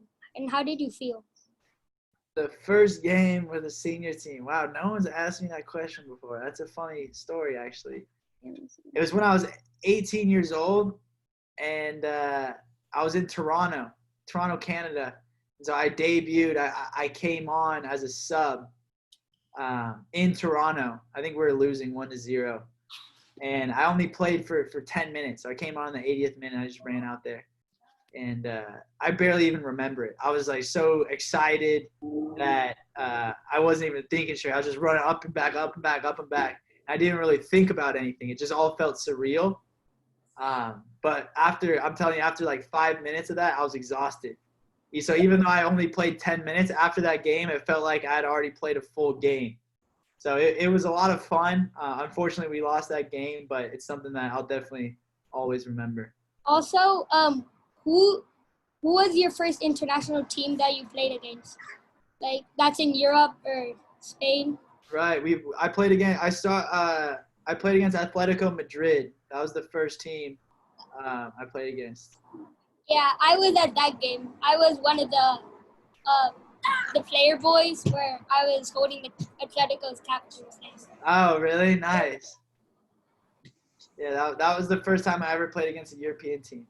did you feel? The first game with the senior team. Wow, no one's asked me that question before. That's a funny story, actually. It was when I was 18 years old, and I was in Toronto, Canada. So I debuted. I came on as a sub in Toronto. I think we were losing 1-0. And I only played for 10 minutes. So I came on the 80th minute. I just ran out there. And I barely even remember it. I was like so excited that I wasn't even thinking straight. I was just running up and back, up and back, up and back. I didn't really think about anything. It just all felt surreal. But after like 5 minutes of that, I was exhausted. So even though I only played 10 minutes, after that game, it felt like I had already played a full game. So it was a lot of fun. Unfortunately, we lost that game, but it's something that I'll definitely always remember. Also, who was your first international team that you played against? Like that's in Europe or Spain? Right. I played against Atletico Madrid. That was the first team I played against. Yeah, I was at that game. I was one of the player boys where I was holding the Atletico's captain's name. Oh, really? Nice. Yeah, that was the first time I ever played against a European team.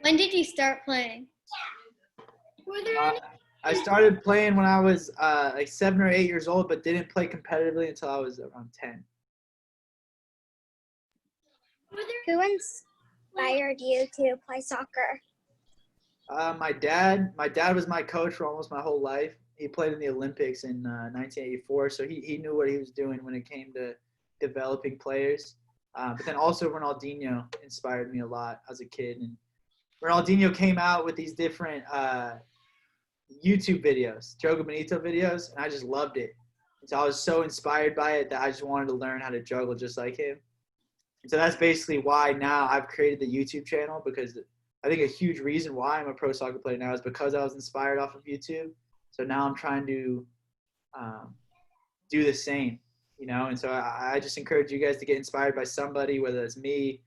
When did you start playing? Were there any? I started playing when I was like 7 or 8 years old, but didn't play competitively until I was around 10. Who inspired you to play soccer? My dad was my coach for almost my whole life. He played in the Olympics in 1984, so he knew what he was doing when it came to developing players. But then also Ronaldinho inspired me a lot as a kid. And Ronaldinho came out with these different YouTube videos, Jogo Bonito videos, and I just loved it. And so I was so inspired by it that I just wanted to learn how to juggle just like him. And so that's basically why now I've created the YouTube channel, because I think a huge reason why I'm a pro soccer player now is because I was inspired off of YouTube. So now I'm trying to do the same, and so I just encourage you guys to get inspired by somebody, whether it's me,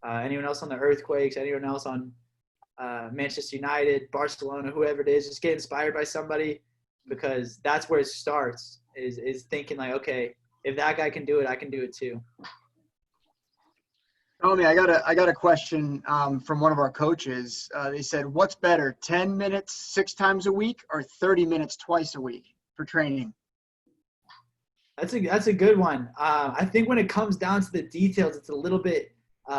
anyone else on the Earthquakes, anyone else on Manchester United, Barcelona, whoever it is. Just get inspired by somebody, because that's where it starts, is thinking like, okay, if that guy can do it, I can do it too. Tommy, I got a question from one of our coaches. They said, what's better, 10 minutes 6 times a week or 30 minutes twice a week for training? That's a good one. I think when it comes down to the details, it's a little bit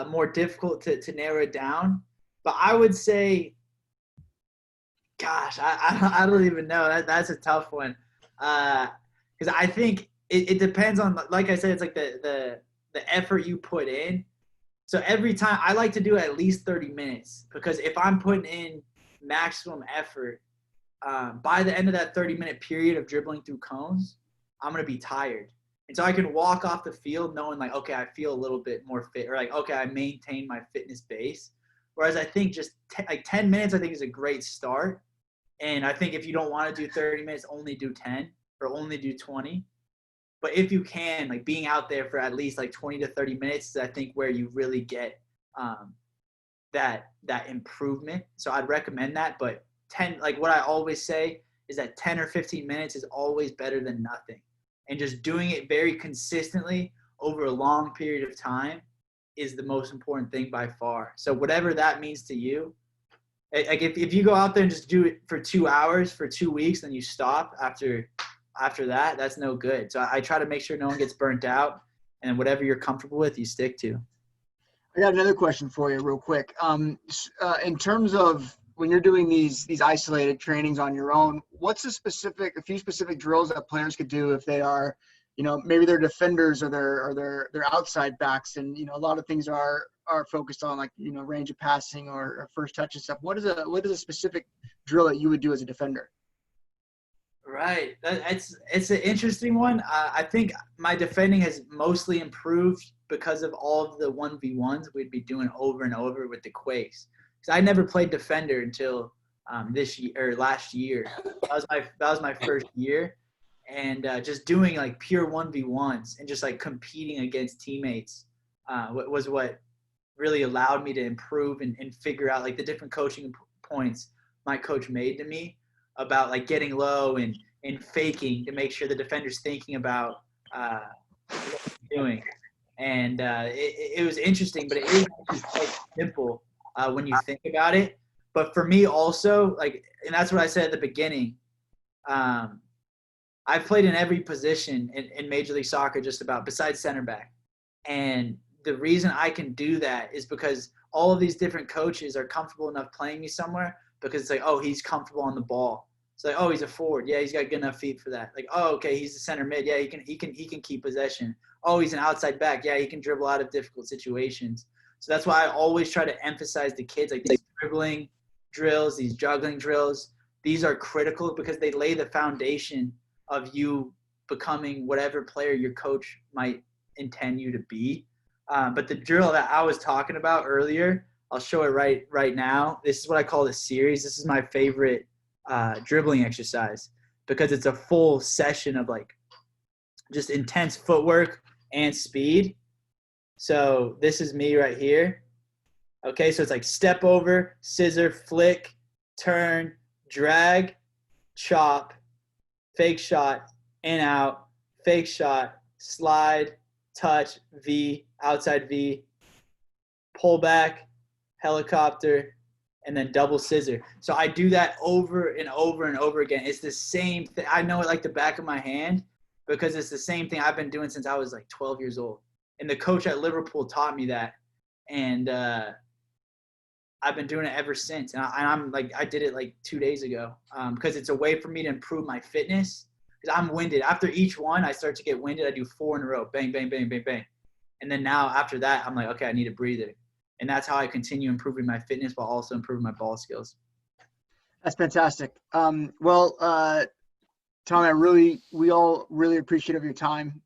more difficult to narrow it down. But I would say, gosh, I don't even know. That's a tough one. Because I think it depends on, like I said, it's like the effort you put in. So every time I like to do at least 30 minutes, because if I'm putting in maximum effort, by the end of that 30-minute period of dribbling through cones, I'm going to be tired. And so I can walk off the field knowing like, okay, I feel a little bit more fit, or like, okay, I maintain my fitness base. Whereas I think just like 10 minutes, I think is a great start. And I think if you don't want to do 30 minutes, only do 10 or only do 20. But if you can, like being out there for at least like 20 to 30 minutes is I think where you really get that improvement. So I'd recommend that. But 10, like what I always say is that 10 or 15 minutes is always better than nothing. And just doing it very consistently over a long period of time is the most important thing by far. So whatever that means to you, like if you go out there and just do it for 2 hours for 2 weeks, then you stop after that, that's no good. So I try to make sure no one gets burnt out, and whatever you're comfortable with, you stick to. I got another question for you real quick. In terms of when you're doing these isolated trainings on your own, what's a few specific drills that players could do if they are, maybe they're defenders or they're outside backs, and a lot of things are focused on like range of passing or first touch and stuff. What is a specific drill that you would do as a defender? Right. It's an interesting one. I think my defending has mostly improved because of all of the 1v1s we'd be doing over and over with the Quakes. Because I never played defender until last year. That was my first year, and just doing like pure 1v1s and just like competing against teammates was what really allowed me to improve and figure out like the different coaching points my coach made to me about like getting low and faking to make sure the defender's thinking about what he's doing. And it was interesting, but it is quite simple when you think about it. But for me also, like, and that's what I said at the beginning, I've played in every position in Major League Soccer just about, besides center back. And the reason I can do that is because all of these different coaches are comfortable enough playing me somewhere, because it's like, oh, he's comfortable on the ball. It's like, oh, he's a forward. Yeah, he's got good enough feet for that. Like, oh, okay, he's a center mid. Yeah, he can keep possession. Oh, he's an outside back. Yeah, he can dribble out of difficult situations. So that's why I always try to emphasize the kids, like these dribbling drills, these juggling drills. These are critical because they lay the foundation of you becoming whatever player your coach might intend you to be. But the drill that I was talking about earlier, I'll show it right now. This is what I call the series. This is my favorite dribbling exercise because it's a full session of like just intense footwork and speed. So this is me right here. Okay, so it's like step over, scissor, flick, turn, drag, chop, fake shot, in, out, fake shot, slide, touch, V, outside V, pull back, helicopter, and then double scissor. So I do that over and over and over again. It's the same thing. I know it like the back of my hand because it's the same thing I've been doing since I was like 12 years old. And the coach at Liverpool taught me that. And I've been doing it ever since. And I'm like, I did it like 2 days ago because it's a way for me to improve my fitness. Because I'm winded. After each one, I start to get winded. I do 4 in a row. Bang, bang, bang, bang, bang. And then now after that, I'm like, okay, I need a breather. And that's how I continue improving my fitness while also improving my ball skills. That's fantastic. Well, Tommy, we all really appreciate your time.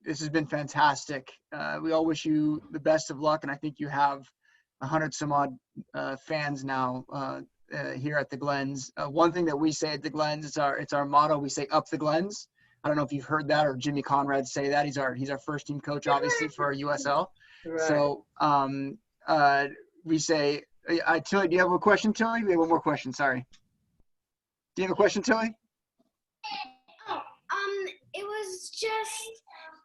This has been fantastic. We all wish you the best of luck, and I think you have 100 some odd fans now here at the Glens. One thing that we say at the Glens, it's our motto. We say "Up the Glens." I don't know if you've heard that or Jimmy Conrad say that. He's our first team coach, obviously, for our USL. Right. So we say, Tilly, do you have a question, Tilly? We have one more question. Sorry. Do you have a question, Tilly? It was just,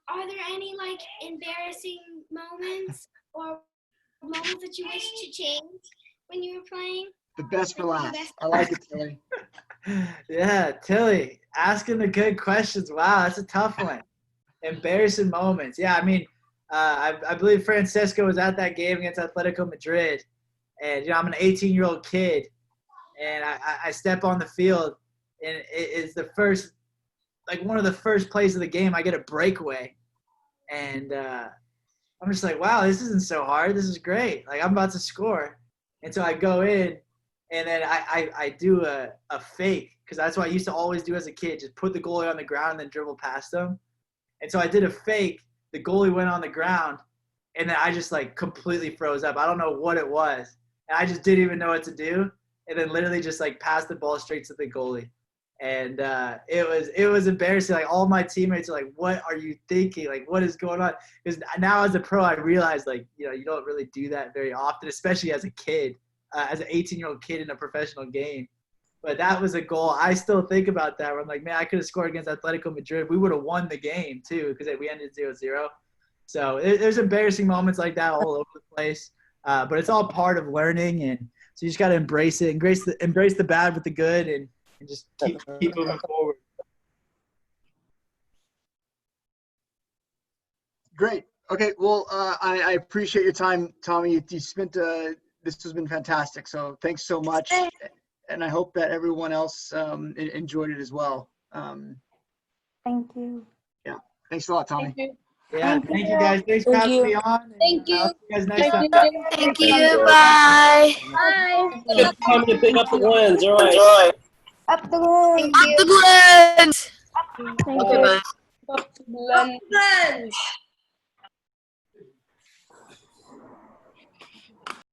are there any like embarrassing moments or moments that you wish to change when you were playing? The best for last. I like it, Tilly. Yeah, Tilly, asking the good questions. Wow, that's a tough one. Embarrassing moments. Yeah, I mean, I believe Francisco was at that game against Atletico Madrid, and I'm an 18-year-old kid, and I step on the field, and it's the first, like one of the first plays of the game. I get a breakaway, and I'm just like, wow, this isn't so hard. This is great. Like I'm about to score, and so I go in, and then I do a fake because that's what I used to always do as a kid, just put the goalie on the ground and then dribble past him. And so I did a fake. The goalie went on the ground, and then I just like completely froze up. I don't know what it was, and I just didn't even know what to do, and then literally just like passed the ball straight to the goalie, and it was embarrassing. Like all my teammates are like, "What are you thinking? Like what is going on?" Because now as a pro, I realize like you don't really do that very often, especially as a kid, as an 18-year-old kid in a professional game. But that was a goal. I still think about that where I'm like, man, I could have scored against Atletico Madrid. We would have won the game too because we ended 0-0. So there's embarrassing moments like that all over the place. But it's all part of learning, and so you just got to embrace it, embrace the bad with the good, and just keep moving forward. Great. Okay. Well, I appreciate your time, Tommy. You spent this has been fantastic. So thanks so much. And I hope that everyone else enjoyed it as well. Thank you. Yeah. Thanks a lot, Tommy. Thank you. Yeah. Thank you guys. Thanks for having me on. Thank you. I'll see you guys next time. Thank you. Bye. Bye. Good time to pick up the wins. All right. Up the moon. Up the Glens. Thank you. Bye. Up the Glens.